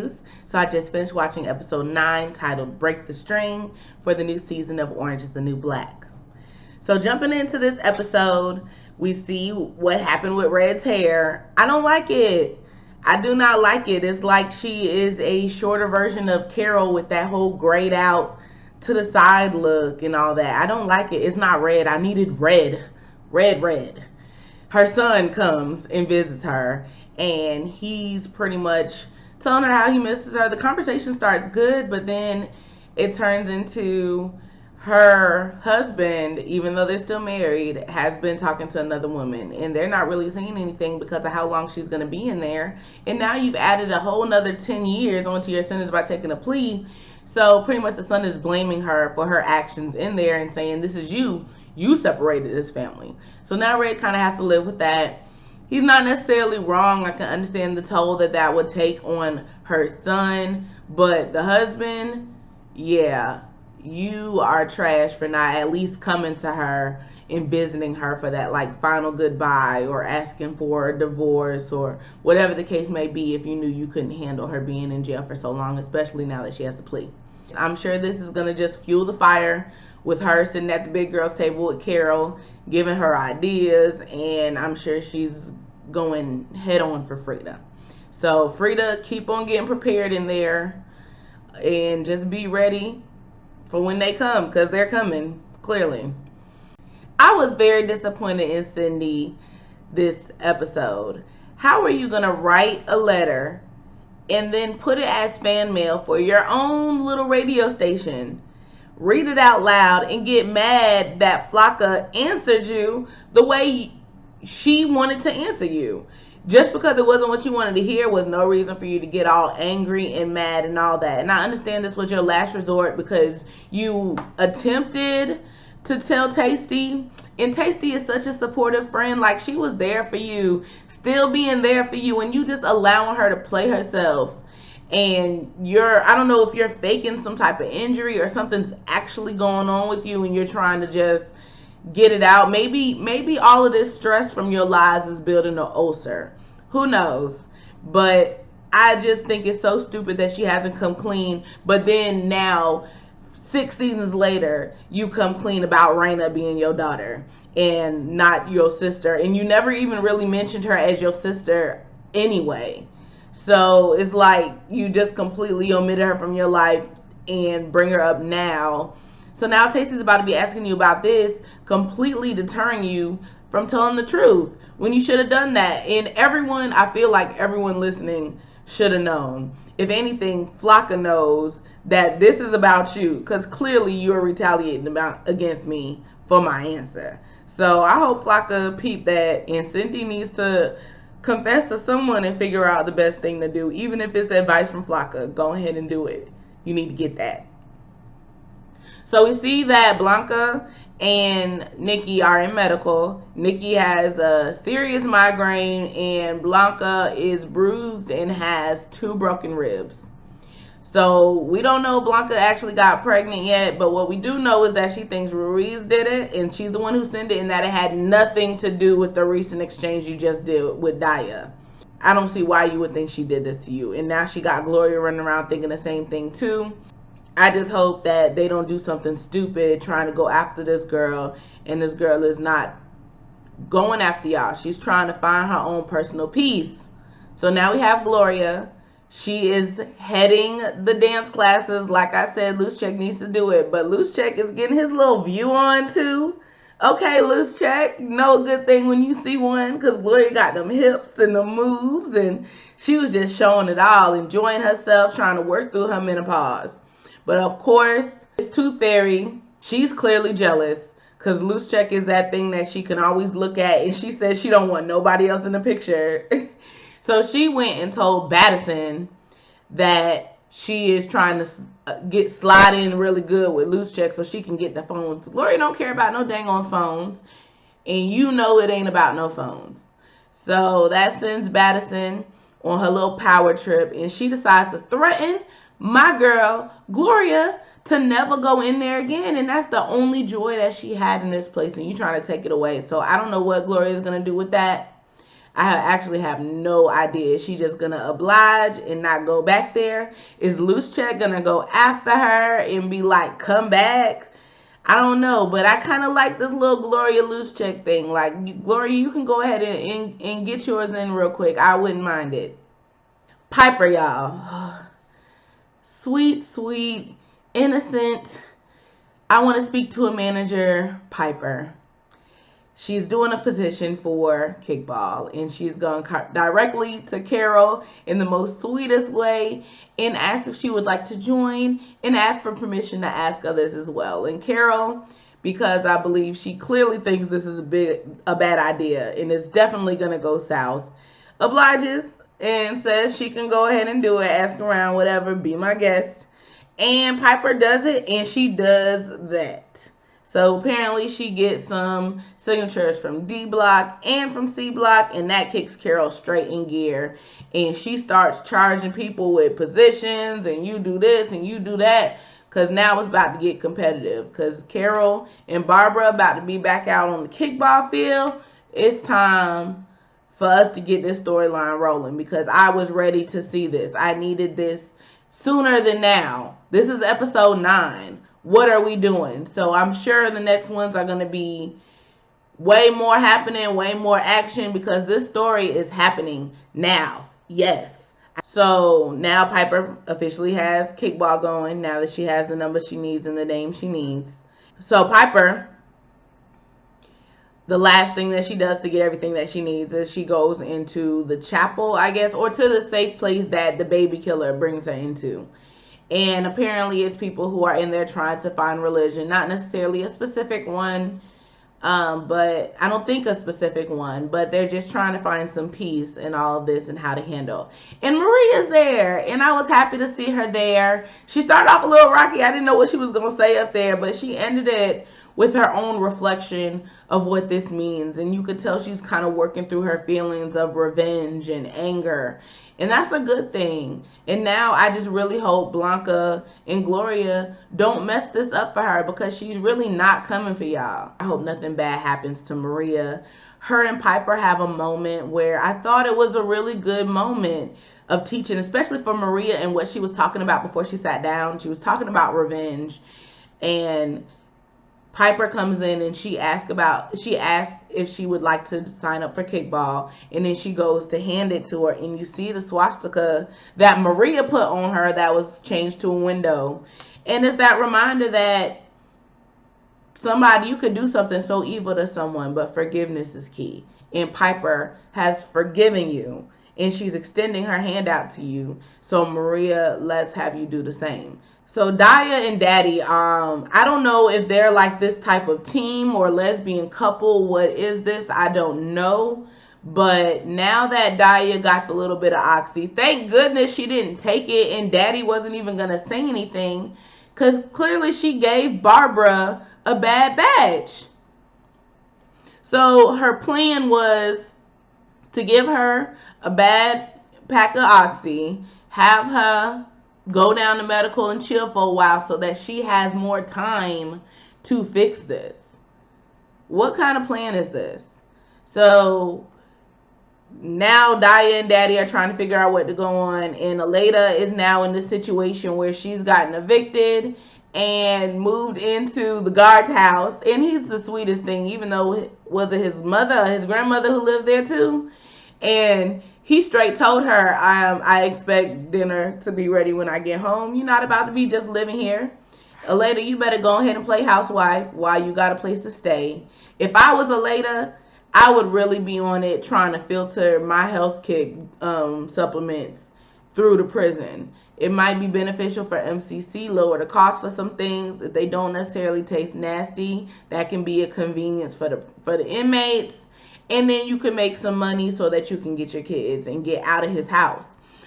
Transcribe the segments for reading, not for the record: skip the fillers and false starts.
reviews. So I just finished watching episode 9 titled Break the String for the new season of Orange is the New Black. So jumping into this episode, we see what happened with Red's hair. I don't like it. I do not like it. It's like she is a shorter version of Carol with that whole grayed out to the side look and all that. I don't like it. It's not red. I needed red. Red. Her son comes and visits her, and he's pretty much telling her how he misses her. The conversation starts good, but then it turns into her husband, even though they're still married, has been talking to another woman, and they're not really saying anything because of how long she's going to be in there. And now you've added a whole nother 10 years onto your sentence by taking a plea. So pretty much the son is blaming her for her actions in there and saying, this is you separated this family. So now Red kind of has to live with that. He's not necessarily wrong. I can understand the toll that would take on her son, but the husband, yeah, you are trash for not at least coming to her and visiting her for that like final goodbye, or asking for a divorce, or whatever the case may be, if you knew you couldn't handle her being in jail for so long, especially now that she has to plea. I'm sure this is going to just fuel the fire with her sitting at the big girls table with Carol, giving her ideas, and I'm sure she's going head on for Frida. So Frida, keep on getting prepared in there and just be ready for when they come, because they're coming, clearly. I was very disappointed in Cindy this episode. How are you going to write a letter and then put it as fan mail for your own little radio station, read it out loud, and get mad that Flocka answered you the way she wanted to answer you? Just because it wasn't what you wanted to hear was no reason for you to get all angry and mad and all that. And I understand this was your last resort because you attempted to tell Tasty, and Tasty is such a supportive friend. Like, she was there for you, still being there for you, and you just allowing her to play herself. And I don't know if you're faking some type of injury or something's actually going on with you and you're trying to just get it out. Maybe all of this stress from your lies is building an ulcer. Who knows? But I just think it's so stupid that she hasn't come clean. But then now, 6 seasons later, you come clean about Raina being your daughter and not your sister. And you never even really mentioned her as your sister anyway. So it's like you just completely omitted her from your life and bring her up now. So now Tasty's about to be asking you about this, completely deterring you from telling the truth when you should have done that. And everyone, I feel like everyone listening should have known. If anything, Flocka knows that this is about you, because clearly you're retaliating against me for my answer. So I hope Flocka peeped that, and Cindy needs to confess to someone and figure out the best thing to do. Even if it's advice from Flocka, go ahead and do it. You need to get that. So we see that Blanca and Nikki are in medical. Nikki has a serious migraine, and Blanca is bruised and has 2 broken ribs. So we don't know if Blanca actually got pregnant yet, but what we do know is that she thinks Ruiz did it, and she's the one who sent it, and that it had nothing to do with the recent exchange you just did with Daya. I don't see why you would think she did this to you. And now she got Gloria running around thinking the same thing too. I just hope that they don't do something stupid trying to go after this girl, and this girl is not going after y'all. She's trying to find her own personal peace. So now we have Gloria. She is heading the dance classes. Like I said, Loose Check needs to do it, but Loose Check is getting his little view on too. Okay, Loose Check, no good thing when you see one, because Gloria got them hips and the moves, and she was just showing it all, enjoying herself, trying to work through her menopause. But of course, it's Tooth Fairy. She's clearly jealous, because Loose Check is that thing that she can always look at, and she says she don't want nobody else in the picture. So she went and told Baddison that she is trying to slide in really good with Loose Check so she can get the phones. Gloria don't care about no dang on phones, and you know it ain't about no phones. So that sends Baddison on her little power trip, and she decides to threaten my girl Gloria to never go in there again, and that's the only joy that she had in this place, and you trying to take it away. So I don't know what Gloria is going to do with that. I actually have no idea. Is she just gonna oblige and not go back there? Is Loose Check gonna go after her and be like, come back? I don't know, but I kind of like this little Gloria Loose Check thing. Like, Gloria, you can go ahead and get yours in real quick. I wouldn't mind it. Piper, y'all. Sweet, sweet, innocent. I want to speak to a manager, Piper. She's doing a position for kickball, and she's gone directly to Carol in the most sweetest way and asked if she would like to join and asked for permission to ask others as well. And Carol, because I believe she clearly thinks this is a bad idea and it's definitely going to go south, obliges and says she can go ahead and do it, ask around, whatever, be my guest. And Piper does it, and she does that. So apparently she gets some signatures from D Block and from C Block, and that kicks Carol straight in gear. And she starts charging people with positions, and you do this and you do that, because now it's about to get competitive. Because Carol and Barbara about to be back out on the kickball field. It's time for us to get this storyline rolling, because I was ready to see this. I needed this sooner than now. This is episode 9. What are we doing? So I'm sure the next ones are going to be way more happening, way more action, because this story is happening now. Yes. So now Piper officially has kickball going, now that she has the number she needs and the name she needs. So Piper, the last thing that she does to get everything that she needs is she goes into the chapel, I guess, or to the safe place that the baby killer brings her into. And apparently it's people who are in there trying to find religion, not necessarily a specific one, but I don't think a specific one, but they're just trying to find some peace in all of this and how to handle. And Maria's there, and I was happy to see her there. She started off a little rocky. I didn't know what she was going to say up there, but she ended it with her own reflection of what this means. And you could tell she's kind of working through her feelings of revenge and anger. And that's a good thing. And now I just really hope Blanca and Gloria don't mess this up for her, because she's really not coming for y'all. I hope nothing bad happens to Maria. Her and Piper have a moment where I thought it was a really good moment of teaching, especially for Maria and what she was talking about before she sat down. She was talking about revenge, and Piper comes in and she asked if she would like to sign up for kickball, and then she goes to hand it to her, and you see the swastika that Maria put on her that was changed to a window. And it's that reminder that you could do something so evil to someone, but forgiveness is key. And Piper has forgiven you, and she's extending her hand out to you. So Maria, let's have you do the same. So Daya and Daddy, I don't know if they're like this type of team or lesbian couple. What is this? I don't know. But now that Daya got the little bit of oxy, thank goodness she didn't take it, and Daddy wasn't even going to say anything, because clearly she gave Barbara a bad batch. So her plan was to give her a bad pack of oxy, have her go down to medical and chill for a while so that she has more time to fix this. What kind of plan is this? So now Daya and Daddy are trying to figure out what to go on, and Aleda is now in this situation where she's gotten evicted and moved into the guard's house. And he's the sweetest thing, even though, was it his mother, his grandmother who lived there too? And he straight told her, I expect dinner to be ready when I get home. You're not about to be just living here. Aleda, you better go ahead and play housewife while you got a place to stay. If I was Aleda, I would really be on it trying to filter my health kick supplements through the prison. It might be beneficial for MCC, lower the cost for some things. If they don't necessarily taste nasty, that can be a convenience for the inmates. And then you can make some money so that you can get your kids and get out of his house.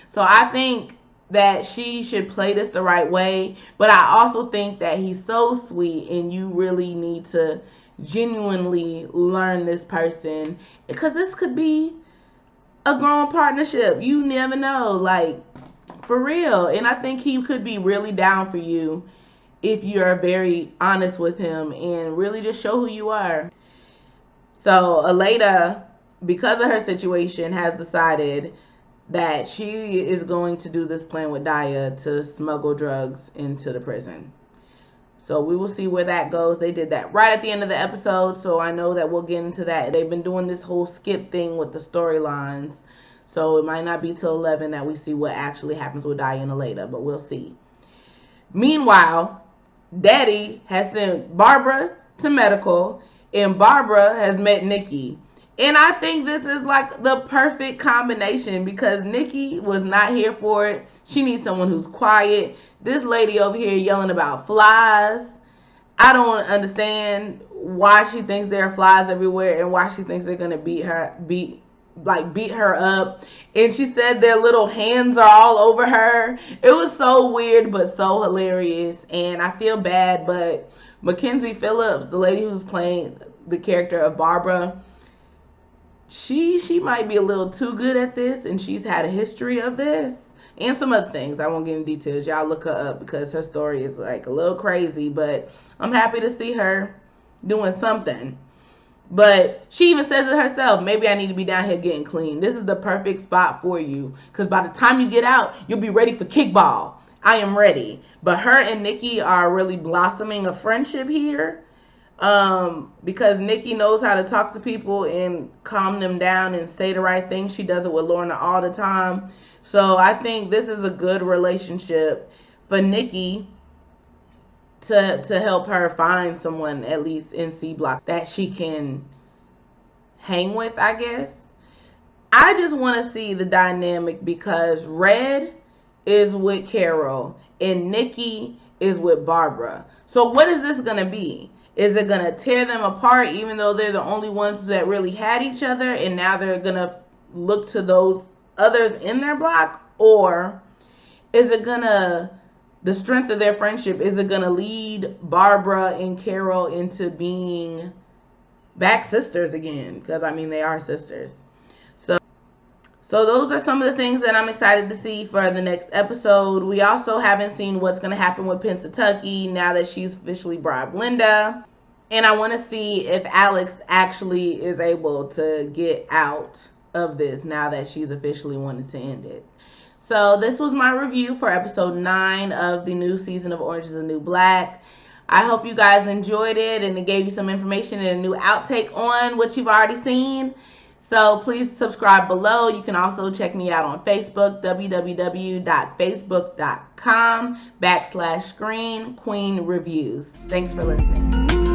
So I think that she should play this the right way. But I also think that he's so sweet, and you really need to genuinely learn this person, because this could be a growing partnership. You never know, like, for real. And I think he could be really down for you if you're very honest with him and really just show who you are. So Aleda because of her situation, has decided that she is going to do this plan with Daya to smuggle drugs into the prison. So we will see where that goes. They did that right at the end of the episode, so I know that we'll get into that. They've been doing this whole skip thing with the storylines, so it might not be till 11 that we see what actually happens with Diana later, but we'll see. Meanwhile, Daddy has sent Barbara to medical, and Barbara has met Nikki. And I think this is like the perfect combination because Nikki was not here for it. She needs someone who's quiet. This lady over here yelling about flies. I don't understand why she thinks there are flies everywhere and why she thinks they're gonna beat her up. And she said their little hands are all over her. It was so weird but so hilarious. And I feel bad, but Mackenzie Phillips, the lady who's playing the character of Barbara, she might be a little too good at this, and she's had a history of this and some other things. I won't get into details. Y'all look her up because her story is like a little crazy, but I'm happy to see her doing something. But she even says it herself, maybe I need to be down here getting clean. This is the perfect spot for you because by the time you get out, you'll be ready for kickball. I am ready. But her and Nikki are really blossoming a friendship here. Because Nikki knows how to talk to people and calm them down and say the right thing. She does it with Lorna all the time. So I think this is a good relationship for Nikki to help her find someone, at least in C Block, that she can hang with, I guess. I just want to see the dynamic because Red is with Carol and Nikki is with Barbara. So what is this going to be? Is it going to tear them apart even though they're the only ones that really had each other and now they're going to look to those others in their block? Or is it going to, the strength of their friendship, is it going to lead Barbara and Carol into being back sisters again? Because, I mean, they are sisters. So those are some of the things that I'm excited to see for the next episode. We also haven't seen what's going to happen with Pennsatucky now that she's officially bribed Linda. And I want to see if Alex actually is able to get out of this now that she's officially wanted to end it. So this was my review for episode 9 of the new season of Orange is the New Black. I hope you guys enjoyed it and it gave you some information and a new outtake on what you've already seen. So please subscribe below. You can also check me out on Facebook, www.facebook.com/ScreenQueen Reviews. Thanks for listening.